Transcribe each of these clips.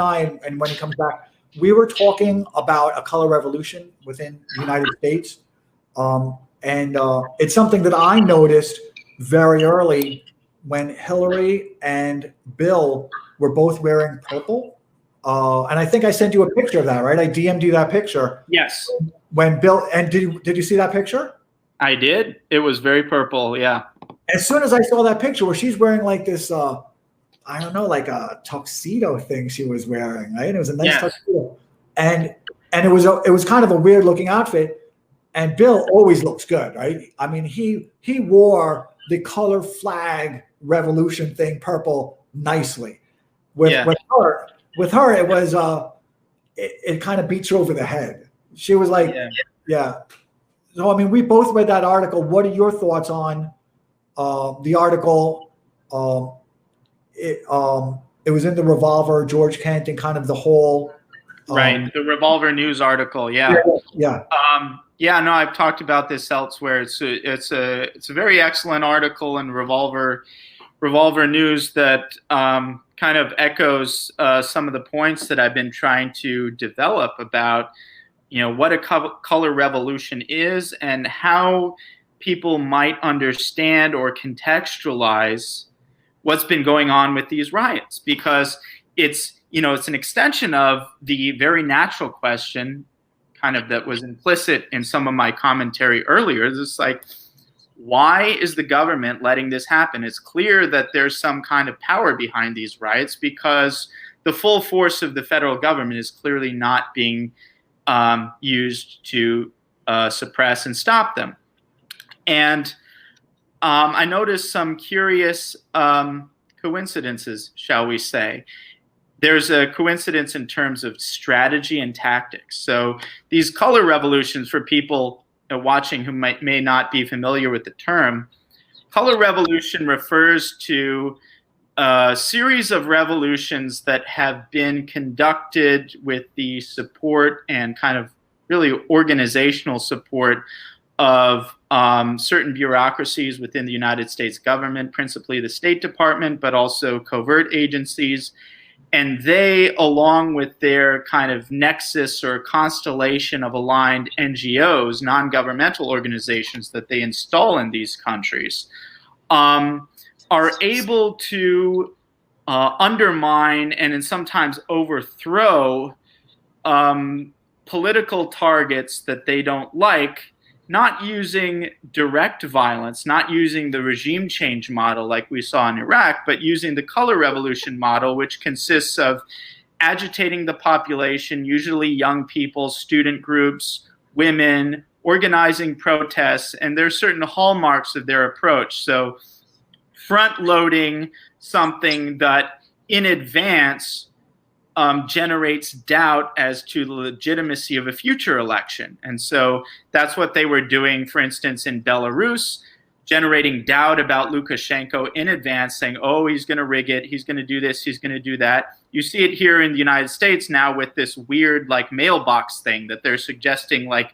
and when he comes back, we were talking about a color revolution within the United States. And it's something that I noticed very early when Hillary and Bill were both wearing purple. And I think I sent you a picture of that, right? I DM'd you that picture. Yes. When Bill, and did you see that picture? I did. It was very purple. Yeah. As soon as I saw that picture where she's wearing like this, I don't know, like a tuxedo thing she was wearing, right? It was a nice tuxedo. And it was kind of a weird looking outfit. And Bill always looks good, right? I mean, he wore the color flag revolution thing, purple, nicely. With her, it was it kind of beats her over the head. She was like, yeah. So I mean, we both read that article. What are your thoughts on the article? It was in the Revolver, George Kent, and kind of the whole right, the Revolver News article. Yeah. No, I've talked about this elsewhere. It's a very excellent article in Revolver News that kind of echoes some of the points that I've been trying to develop about, what a color revolution is and how people might understand or contextualize what's been going on with these riots, because it's an extension of the very natural question kind of that was implicit in some of my commentary earlier. It's like, why is the government letting this happen? It's clear that there's some kind of power behind these riots, because the full force of the federal government is clearly not being used to suppress and stop them. And I noticed some curious coincidences, shall we say. There's a coincidence in terms of strategy and tactics. So these color revolutions, for people watching who may not be familiar with the term, color revolution refers to a series of revolutions that have been conducted with the support and kind of really organizational support of certain bureaucracies within the United States government, principally the State Department, but also covert agencies. And they, along with their kind of nexus or constellation of aligned NGOs, non-governmental organizations that they install in these countries, are able to undermine and sometimes overthrow political targets that they don't like, not using direct violence, not using the regime change model like we saw in Iraq, but using the color revolution model, which consists of agitating the population, usually young people, student groups, women, organizing protests, and there are certain hallmarks of their approach. So front-loading something that in advance generates doubt as to the legitimacy of a future election. And so that's what they were doing, for instance, in Belarus, generating doubt about Lukashenko in advance, saying, oh, he's going to rig it, he's going to do this, he's going to do that. You see it here in the United States now with this weird like mailbox thing that they're suggesting, like,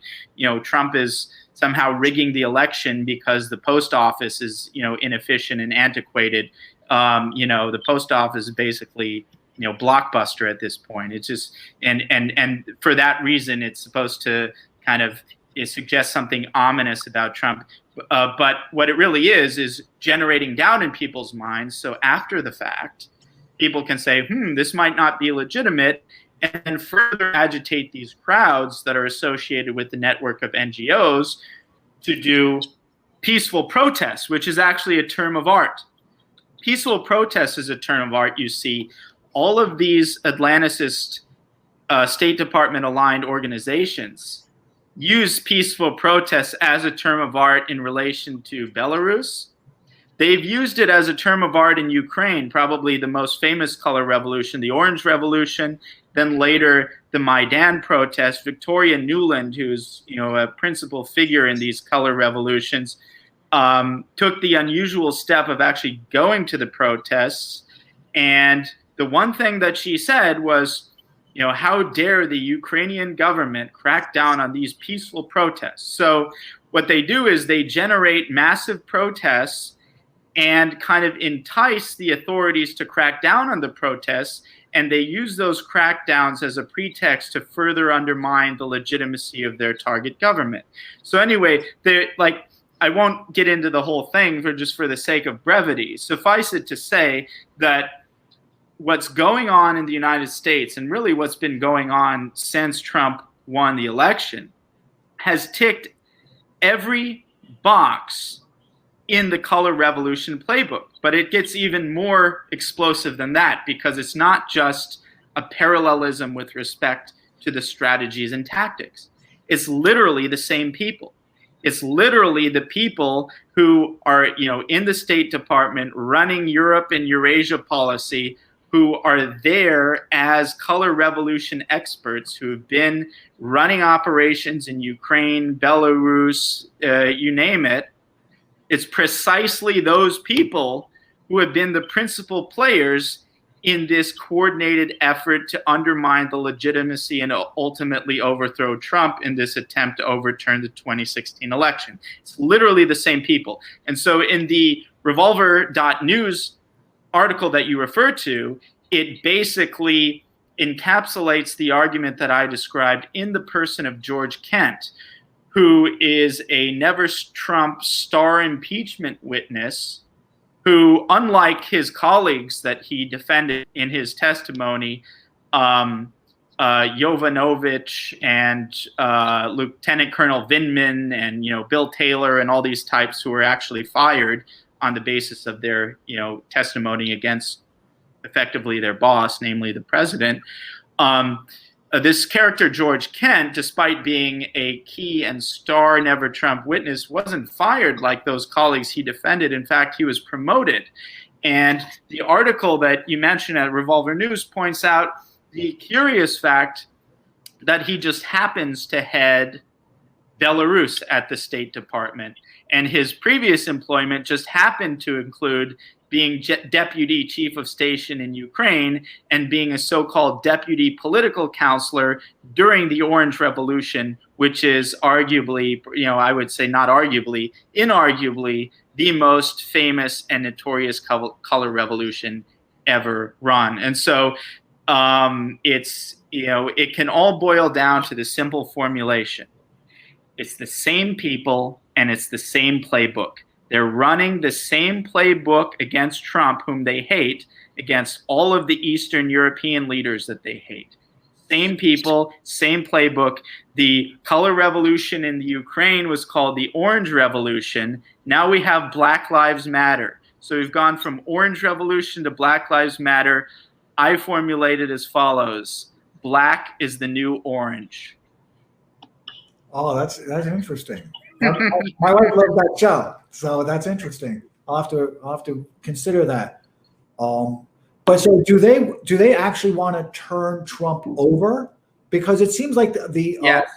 Trump is somehow rigging the election because the post office is, inefficient and antiquated. The post office is basically blockbuster at this point. It's just and for that reason, it's supposed to kind of suggest something ominous about Trump. But what it really is generating doubt in people's minds. So after the fact, people can say, this might not be legitimate, and further agitate these crowds that are associated with the network of NGOs to do peaceful protests, which is actually a term of art. Peaceful protest is a term of art, you see. All of these Atlanticist State Department aligned organizations use peaceful protests as a term of art in relation to Belarus. They've used it as a term of art in Ukraine, probably the most famous color revolution, the Orange Revolution, then later the Maidan protest. Victoria Nuland, who's a principal figure in these color revolutions, took the unusual step of actually going to the protests. And the one thing that she said was, how dare the Ukrainian government crack down on these peaceful protests? So what they do is they generate massive protests and kind of entice the authorities to crack down on the protests. and they use those crackdowns as a pretext to further undermine the legitimacy of their target government. So anyway, I won't get into the whole thing for the sake of brevity. Suffice it to say that what's going on in the United States, and really what's been going on since Trump won the election, has ticked every box in the color revolution playbook. But it gets even more explosive than that, because it's not just a parallelism with respect to the strategies and tactics. It's literally the same people. It's literally the people who are, in the State Department running Europe and Eurasia policy, who are there as color revolution experts, who have been running operations in Ukraine, Belarus, you name it. It's precisely those people who have been the principal players in this coordinated effort to undermine the legitimacy and ultimately overthrow Trump in this attempt to overturn the 2016 election. It's literally the same people. And so in the Revolver.news article that you refer to, it basically encapsulates the argument that I described in the person of George Kent, who is a Never Trump star impeachment witness, who, unlike his colleagues that he defended in his testimony, Jovanovich and Lieutenant Colonel Vindman and Bill Taylor and all these types who were actually fired on the basis of their testimony against effectively their boss, namely the president. This character, George Kent, despite being a key and star Never Trump witness, wasn't fired like those colleagues he defended. In fact, he was promoted. And the article that you mentioned at Revolver News points out the curious fact that he just happens to head Belarus at the State Department. And his previous employment just happened to include being deputy chief of station in Ukraine and being a so-called deputy political counselor during the Orange Revolution, which is arguably, I would say not arguably, inarguably the most famous and notorious color revolution ever run. And so it can all boil down to the simple formulation. It's the same people and it's the same playbook. They're running the same playbook against Trump, whom they hate, against all of the Eastern European leaders that they hate. Same people, same playbook. The color revolution in the Ukraine was called the Orange Revolution. Now we have Black Lives Matter. So we've gone from Orange Revolution to Black Lives Matter. I formulate it as follows: black is the new orange. Oh, that's interesting. My wife loves that show, so that's interesting. I'll have to consider that. But so do they actually want to turn Trump over? Because it seems like yes.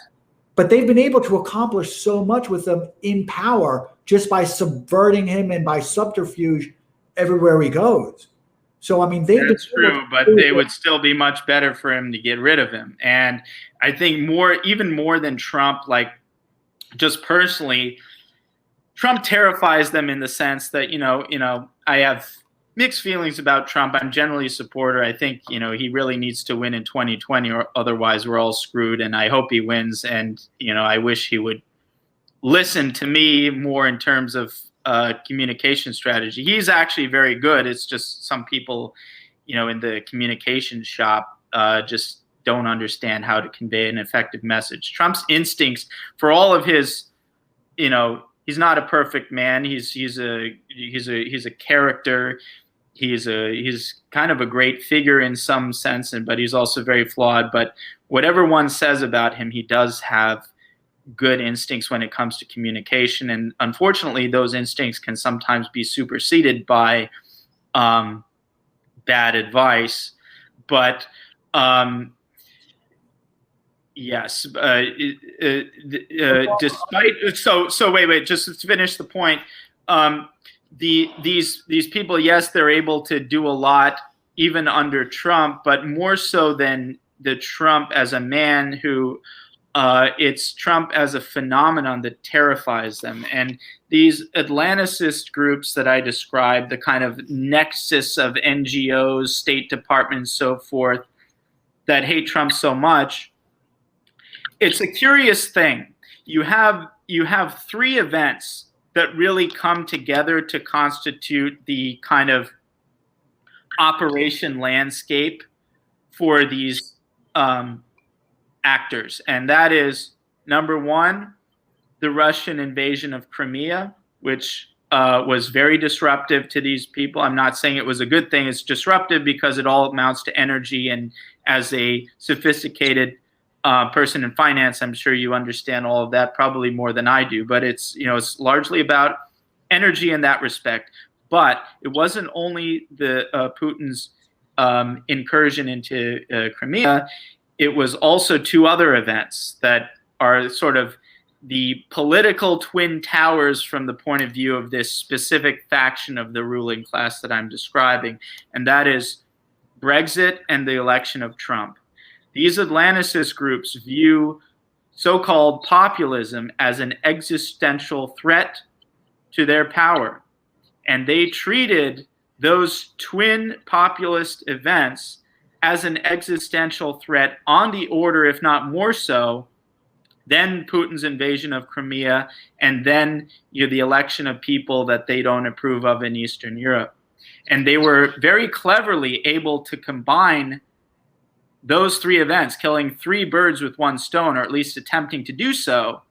But they've been able to accomplish so much with them in power just by subverting him and by subterfuge everywhere he goes. So I mean, that's true, but they would still be much better for him to get rid of him. And I think even more than Trump, like, just personally, Trump terrifies them in the sense that, I have mixed feelings about Trump. I'm generally a supporter. I think, he really needs to win in 2020 or otherwise we're all screwed. And I hope he wins. And, I wish he would listen to me more in terms of communication strategy. He's actually very good. It's just some people, in the communication shop just don't understand how to convey an effective message. Trump's instincts, for all of his, he's not a perfect man. He's a character. He's kind of a great figure in some sense, but he's also very flawed. But whatever one says about him, he does have good instincts when it comes to communication. And unfortunately, those instincts can sometimes be superseded by bad advice. But yes. Despite wait. Just to finish the point. These people, yes, they're able to do a lot even under Trump, but more so than the Trump as a man who it's Trump as a phenomenon that terrifies them. And these Atlanticist groups that I described, the kind of nexus of NGOs, State Departments, so forth, that hate Trump so much, it's a curious thing. You have three events that really come together to constitute the kind of operation landscape for these actors. And that is, number one, the Russian invasion of Crimea, which was very disruptive to these people. I'm not saying it was a good thing. It's disruptive because it all amounts to energy. And as a sophisticated person in finance, I'm sure you understand all of that probably more than I do. But it's largely about energy in that respect. But it wasn't only the Putin's incursion into Crimea. It was also two other events that are sort of the political twin towers from the point of view of this specific faction of the ruling class that I'm describing, and that is Brexit and the election of Trump. These Atlanticist groups view so-called populism as an existential threat to their power, and they treated those twin populist events as an existential threat on the order, if not more so, than Putin's invasion of Crimea and then the election of people that they don't approve of in Eastern Europe. And they were very cleverly able to combine those three events, killing three birds with one stone, or at least attempting to do so,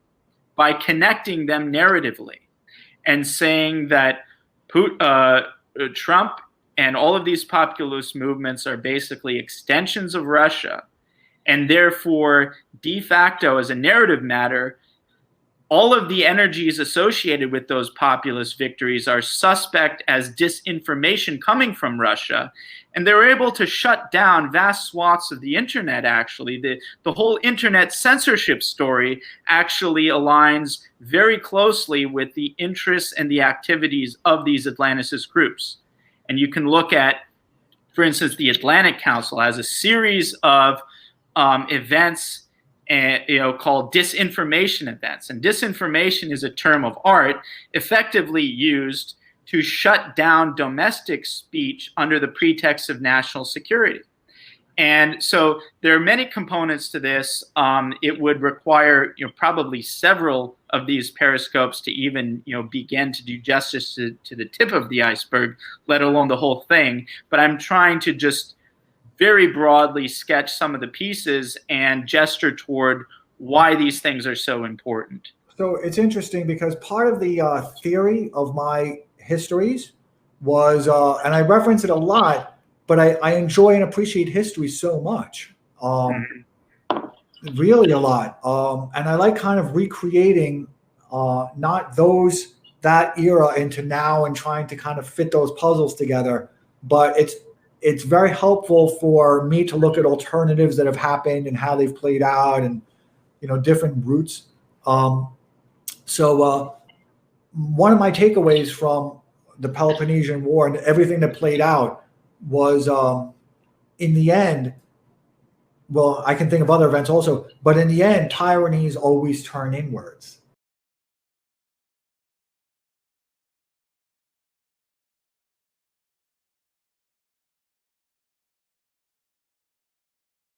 by connecting them narratively and saying that Trump and all of these populist movements are basically extensions of Russia. And therefore, de facto, as a narrative matter, all of the energies associated with those populist victories are suspect as disinformation coming from Russia. And they were able to shut down vast swaths of the internet, actually. The whole internet censorship story actually aligns very closely with the interests and the activities of these Atlanticist groups. And you can look at, for instance, the Atlantic Council as a series of events called disinformation events. And disinformation is a term of art effectively used to shut down domestic speech under the pretext of national security. And so there are many components to this. It would require probably several of these periscopes to even begin to do justice to the tip of the iceberg, let alone the whole thing. But I'm trying to just very broadly sketch some of the pieces and gesture toward why these things are so important. So it's interesting because part of the theory of my histories was, and I reference it a lot, but I enjoy and appreciate history so much, really a lot. And I like kind of recreating not that era into now and trying to kind of fit those puzzles together, but it's very helpful for me to look at alternatives that have happened and how they've played out and, different routes. So one of my takeaways from the Peloponnesian War and everything that played out was in the end, well, I can think of other events also, but in the end, tyrannies always turn inwards.